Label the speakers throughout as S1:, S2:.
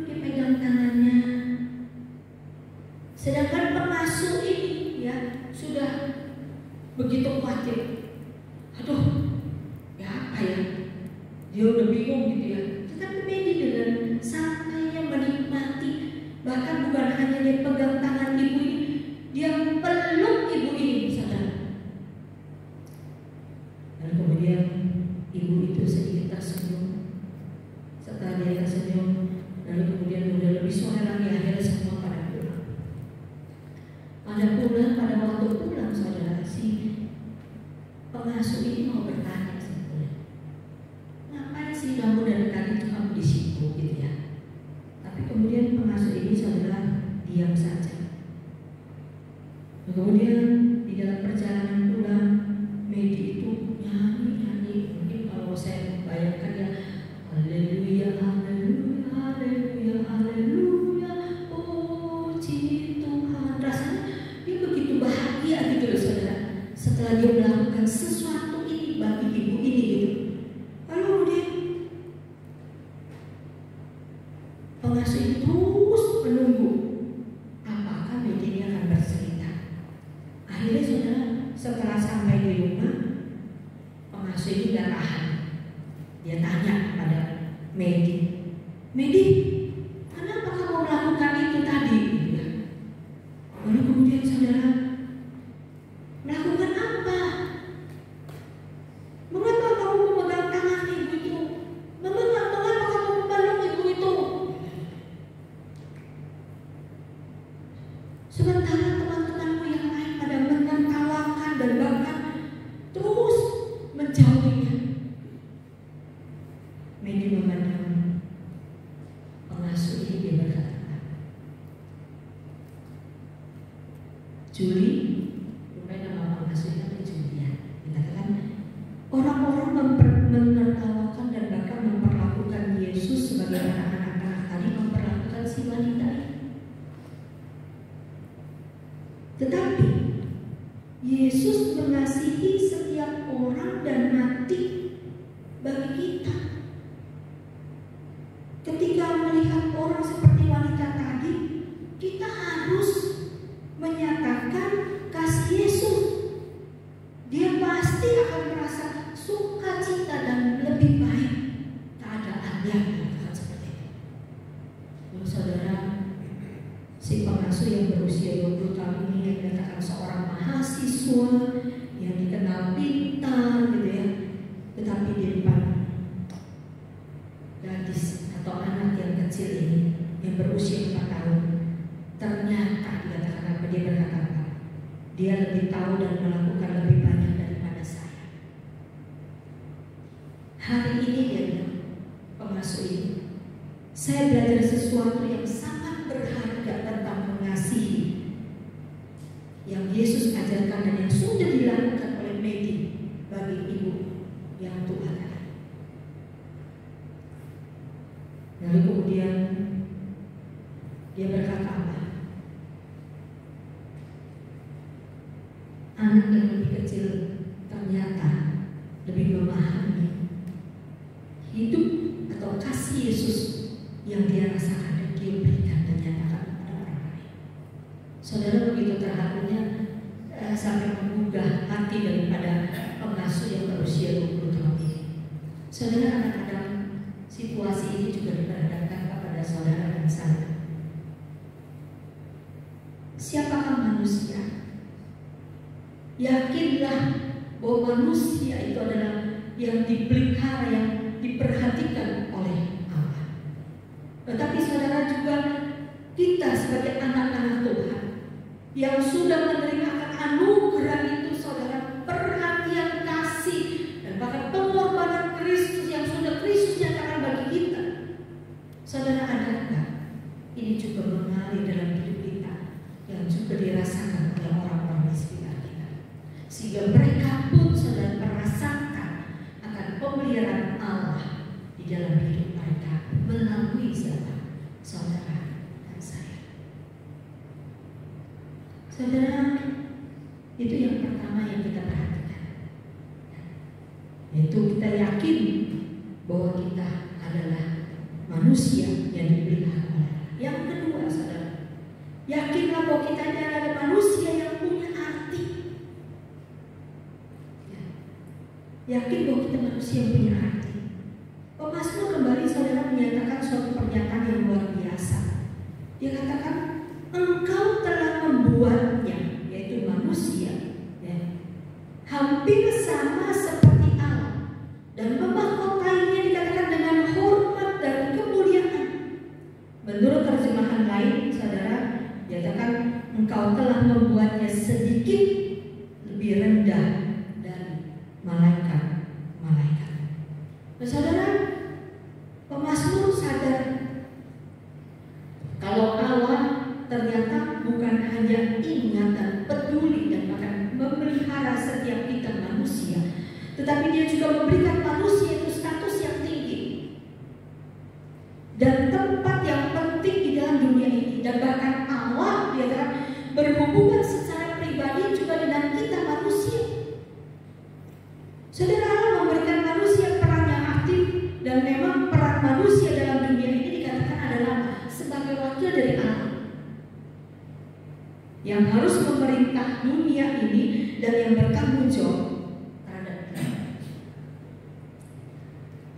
S1: dipegang tangannya. Sedangkan pengasuh ini ya sudah begitu khawatir. Aduh, ya apa ya? Dia udah bingung gitu ya. Tetapi Medi dengan santainya menikmati, bahkan bukan hanya dia pegang tangan ibu ini, dia peluk ibu ini, saudara. Dan kemudian ibu itu sedikit tersenyum. Setelah dia tersenyum, lalu kemudian udah lebih sore lagi, akhirnya semua pada pulang. Pada waktu pulang, saudara, si pengasuh ini mau bertanya sebetulnya, ngapain sih kamu dari tadi itu kamu di situ gitu ya? Tapi kemudian pengasuh ini, saudara, diam saja. Kemudian di dalam perjalanan pulang, Medi itu nyanyi. Mungkin kalau saya bayangkan ya, haleluya, haleluya, haleluya, haleluya, puji Tuhan. Rasanya dia begitu bahagia gitu loh, saudara, setelah dia melakukan sesuatu ini bagi ibu ini gitu. Lalu kemudian pengasuh itu terus menunggu apakah Medi ini akan bercerita. Akhirnya, saudara, setelah sampai di rumah, pengasuh ini gak tahan. Dia tanya kepada Medi, Medi, kenapa kamu melakukan itu tadi? Lalu kemudian, saudara, melakukan apa? Mengapa kamu memegang tangan ibu itu? Mengapa kamu memeluk ibu itu? Sementara teman-temanmu yang lain pada menertawakan dan bahkan terus menjauhinya. Medi memandang pengasuh ini, dia berkata, Juli, rupanya nama pengasuhnya namanya Julia. Dikatakan orang-orang menertawakan dan bahkan memperlakukan Yesus sebagai anak-anak tadi memperlakukan si wanita ini. Tetapi Yesus mengasihi setiap orang dan mati bagi kita. Ketika melihat orang seperti wanita tadi, kita harus menyatakan kasih Yesus. Dia pasti akan merasa sukacita dan lebih baik keadaannya, katakan seperti itu. Lalu, saudara, si pengasuh yang berusia 20 tahun ini yang dikatakan seorang mahasiswa yang dikenal pintar gitu ya, tetapi di depan gadis atau anak yang kecil ini yang berusia 4 tahun, ternyata dikatakan apa? Dia berkata apa? Dia lebih tahu dan melakukan lebih banyak daripada saya. Hari ini dia bilang, pengasuh ini, saya belajar sesuatu yang sangat berharga tentang mengasihi, yang Yesus ajarkan dan yang sudah dilakukan oleh Medi bagi ibu yang tua tadi. Lalu kemudian dia berkata apa? Anak yang lebih kecil ternyata lebih memahami hidup atau kasih Yesus yang dia rasakan dan dia berikan dan nyatakan kepada orang lain. Saudara, begitu terharunya sampai menggugah hati daripada pengasuh yang berusia 20 tahun ini. Saudara, kadang-kadang situasi ini juga diperhadapkan kepada saudara dan saya. Siapakah manusia? Yakinlah bahwa manusia itu adalah yang dipelihara, yang diperhatikan oleh Allah. Tetapi saudara, juga kita sebagai anak-anak Tuhan yang sudah menerima akan anugerah itu, saudara, perhatian kasih dan bahkan pengorbanan Kristus yang sudah Kristus nyatakan bagi kita. Saudara, adakah ini juga mengalir dalam hidup kita yang juga dirasakan oleh orang-orang di sekitar kita, sehingga mereka pun saudara merasakan akan pemeliharaan Allah di dalam hidup mereka melalui siapa? Saudara dan saya. Saudara, itu yang pertama yang kita perhatikan, yaitu kita yakin bahwa kita adalah manusia manusia yang dipelihara oleh Allah. Yang kedua, saudara, yakinlah bahwa kita ini adalah manusia yang punya arti. Ya. Yakin bahwa kita manusia yang punya arti. Pemazmur kembali, saudara, menyatakan suatu pernyataan yang luar biasa. Dia katakan, Engkau telah membuatnya, yaitu manusia, ya, hampir sama seperti Allah, dan memahkotainya dikatakan dengan hormat dan kemuliaan. Menurut terjemahan lain, saudara, dikatakan Engkau telah membuatnya sedikit lebih rendah dari malaikat-malaikat. Nah, saudara, pemazmur sadar kalau Allah ternyata bukan hanya ingat dan peduli dan bahkan memelihara setiap kita manusia, tetapi Dia juga memberikan manusia itu status yang tinggi dan tempat yang penting di dalam dunia ini. Dan bahkan Allah dia berhubungan secara pribadi juga dengan kita manusia. Saudara, Allah memberikan manusia peran yang aktif, dan memang peran manusia dalam dunia ini dikatakan adalah sebagai wakil dari Allah yang harus memerintah dunia ini dan yang bertanggung jawab terhadap kita.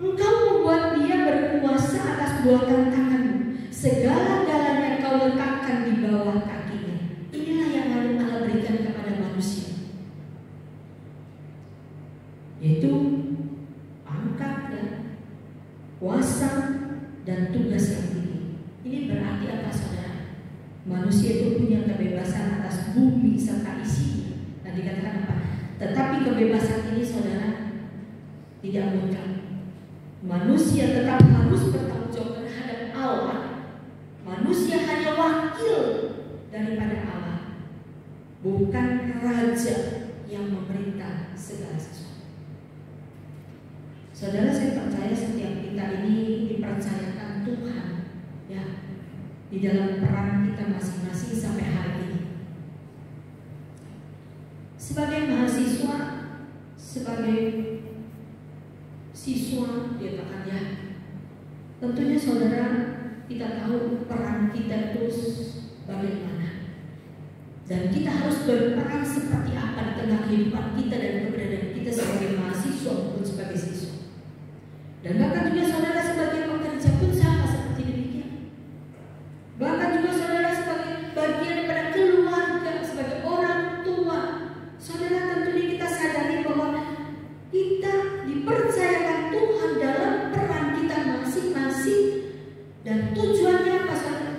S1: Engkau membuat dia berkuasa atas buatan tanganmu, segala-galanya kau letakkan di bawah kakinya. Inilah yang Allah berikan kepada manusia, yaitu pangkat, ya, kuasa dan tugas yang tinggi. Ini berarti apa, saudara? Manusia itu punya kebebasan atas bumi serta isinya. Nah, dikatakan apa? Tetapi kebebasan ini, saudara, tidak mutlak. Manusia tetap harus bertanggung jawab terhadap Allah. Manusia hanya wakil daripada Allah, bukan raja yang memerintah segala sesuatu. Saudara, saya percaya setiap kita ini dipercayakan Tuhan, ya, di dalam peran kita masing-masing sampai hari ini. Sebagai mahasiswa, sebagai siswa, dia katakan, ya, tentunya saudara, kita tahu peran kita itu bagaimana, dan kita harus berperan seperti apa di tengah kehidupan kita dan keberadaan kita sebagai mahasiswa maupun sebagai siswa. Dan bahkan juga saudara sebagai pekerja pun sama seperti demikian. Bahkan juga saudara sebagai bagian daripada keluarga, sebagai orang tua, saudara tentunya kita sadari bahwa kita dipercayakan Tuhan dalam peran kita masing-masing. Dan tujuannya apa, saudara?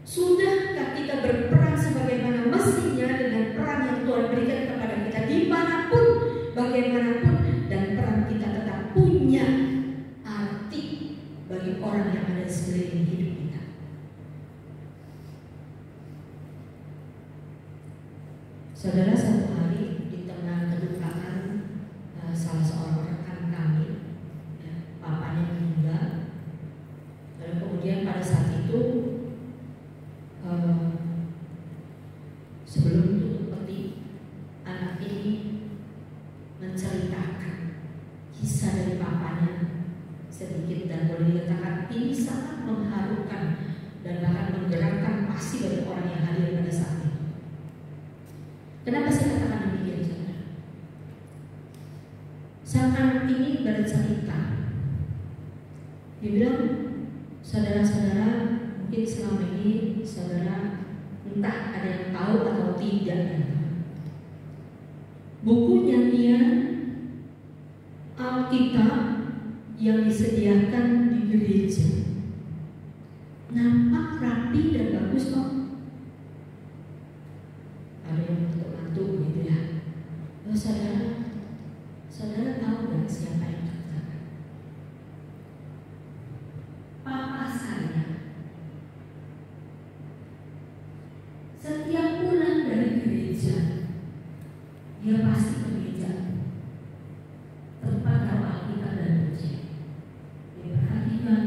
S1: Sudahkah kita berperan sebagaimana mestinya dengan peran yang Tuhan berikan kepada kita dimanapun, bagaimanapun, dan peran kita tetap punya arti bagi orang yang ada di sekeliling hidup kita. Saudara, satu hari di tengah kedukaan salah seorang rekan kami, ya, papanya meninggal. Lalu kemudian pada saat itu sebelum tutup peti, anak ini menceritakan kisah dari papanya sedikit, dan boleh dikatakan ini sangat mengharukan dan bahkan menggerakkan pasti bagi orang yang hadir pada saat itu. Kenapa saya katakan demikian, saudara? Sang anak ini bercerita, dia bilang, saudara-saudara, mungkin selama ini saudara entah ada yang tahu atau tidak, buku nyanyian Alkitab yang disediakan di gereja nampak rapi dan bagus kok. Ada yang ngantuk gitu ya. Oh, saudara tahu nggak siapa yang katakan? Papa saya setiap pulang dari gereja, dia pasti ke gereja tempat Alkitab dan ujian. Dia perhatikan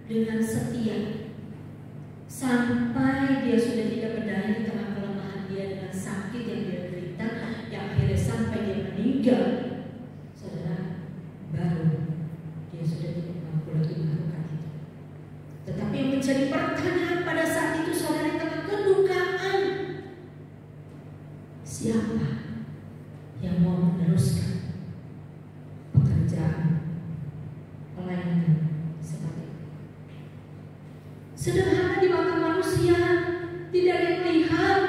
S1: dengan setia sampai dia sudah tidak berdaya di tengah kelemahan dia dengan sakit yang dia derita, yang akhirnya sampai dia meninggal. Saudara, baru dia sudah tidak mampu lagi melakukan itu. Tetapi yang menjadi pertanyaan pada saat itu, saudara, di tengah kedukaan, siapa yang mau meneruskan pekerjaan pelayanan seperti itu? Sederhana di mata manusia, tidak ada yang melihat,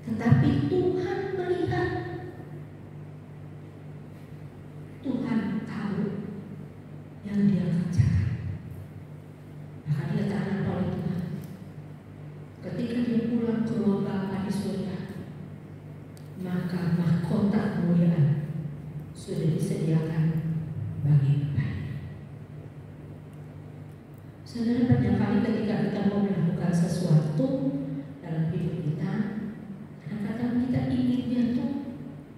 S1: tetapi Tuhan melihat. Tuhan tahu yang dia kerjakan. Maka dia tanya oleh Tuhan, ketika dia pulang ke ruang Bapa di surga, maka mahkota kemuliaan sudah disediakan bagi Bapa. Saudara, banyak kali ketika kita mau melakukan sesuatu dalam hidup kita, kadang-kadang kita inginnya tuh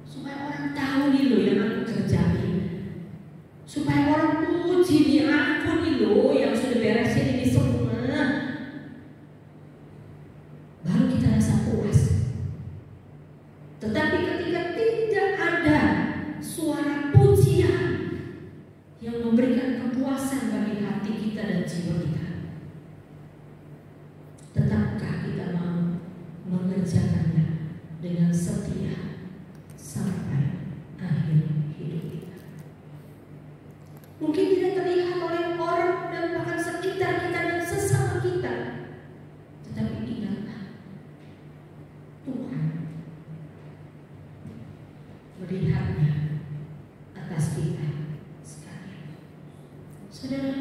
S1: supaya orang tahu nih loh yang aku kerjain, supaya orang puji nih aku nih loh yang sudah beresin ini semua, baru kita rasa puas. Tetapi ketika tidak ada suara pujian yang memberikan kepuasan bagi hati kita dan jiwa kita, tetapkah kita mau mengerjakannya dengan setia sampai akhir hidup kita? Mungkin tidak terlihat oleh orang dan bahkan sekitar kita dan sesama kita, tetapi ingatlah, Tuhan melihatnya atas kita sekalian. Saudara,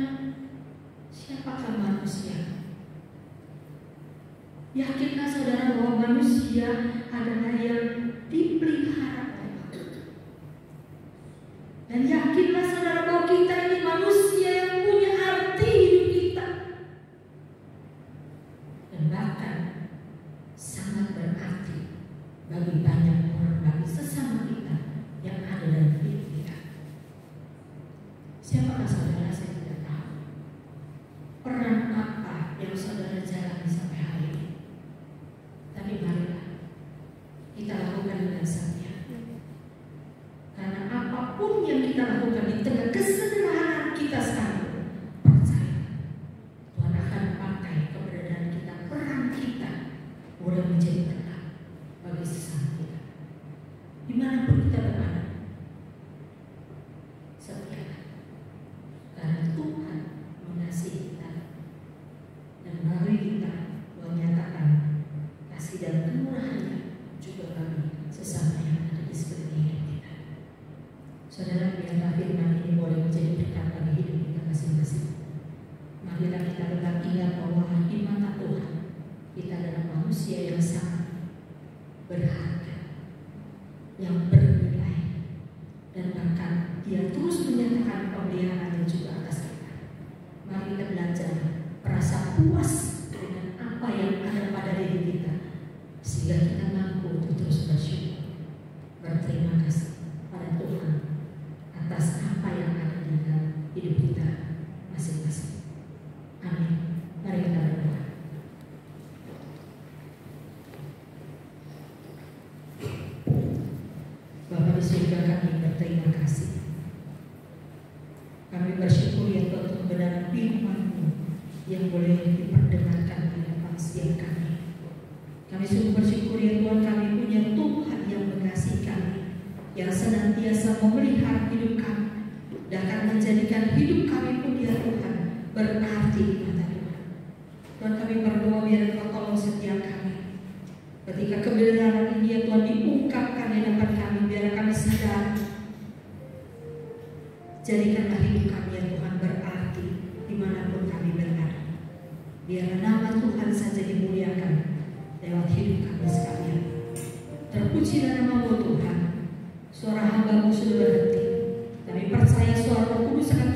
S1: siapakah manusia? Yakinkah saudara bahwa manusia adalah yang dipelihara oleh Allah? Dan yakinlah saudara bahwa kita ini manusia yang punya arti hidup kita, dan bahkan sangat berarti bagi banyak orang, bagi sesama kita yang ada dalam hidup kita. Siapakah saudara? Saya tidak tahu. Peran apa yang saudara jalani sampai hari ini? Tapi marilah kita lakukan dengan setia. Karena apapun yang kita lakukan di tengah kesederhanaan kita sekarang, percaya Tuhan akan pakai keberadaan kita, peran kita, boleh menjadi terang bagi sesama kita. Dimanapun kita berada, setia. Karena Tuhan mengasihi kita dan melalui kita menyatakan kasih dan kemurahannya juga bagi sesama yang ada di sekeliling hidup kita. Saudara, biarlah firman ini boleh menjadi berkat bagi hidup kita masing-masing. Marilah kita tetap ingat bahwa di mata Tuhan kita adalah manusia yang sangat berharga, yang bernilai, dan bahkan Dia terus menyatakan pemeliharaan juga atas kita. Mari kita belajar merasa puas dengan apa yang ada pada diri kita, sehingga kita mampu untuk terus bersyukur, berterima kasih pada Tuhan atas apa yang ada di dalam hidup kita masing-masing. Amin. Mari kita berdoa. Bapa di surga, kami berterima kasih. Kami bersyukur ya Tuhan untuk kebenaran firman-Mu yang boleh diperdengarkan pada pagi kami. Kami sungguh bersyukur ya Tuhan, kami punya Tuhan yang mengasihi kami, yang senantiasa memelihara hidup kami dan akan menjadikan hidup kami pun ya Tuhan berarti di mata Tuhan. Tuhan, kami berdoa biar Engkau tolong setiap kami. Ketika kebenaran ini ya Tuhan diungkapkan di hadapan kami, biar kami sadar. Jadikanlah hidup kami ya Tuhan berarti dimanapun kami berada. Biar nama Tuhan saja dimuliakan lewat hidup kami sekalian. Terpujilah nama-Mu Tuhan. Suara hamba-Mu sudah berhenti. Kami percaya suara Roh Kudus akan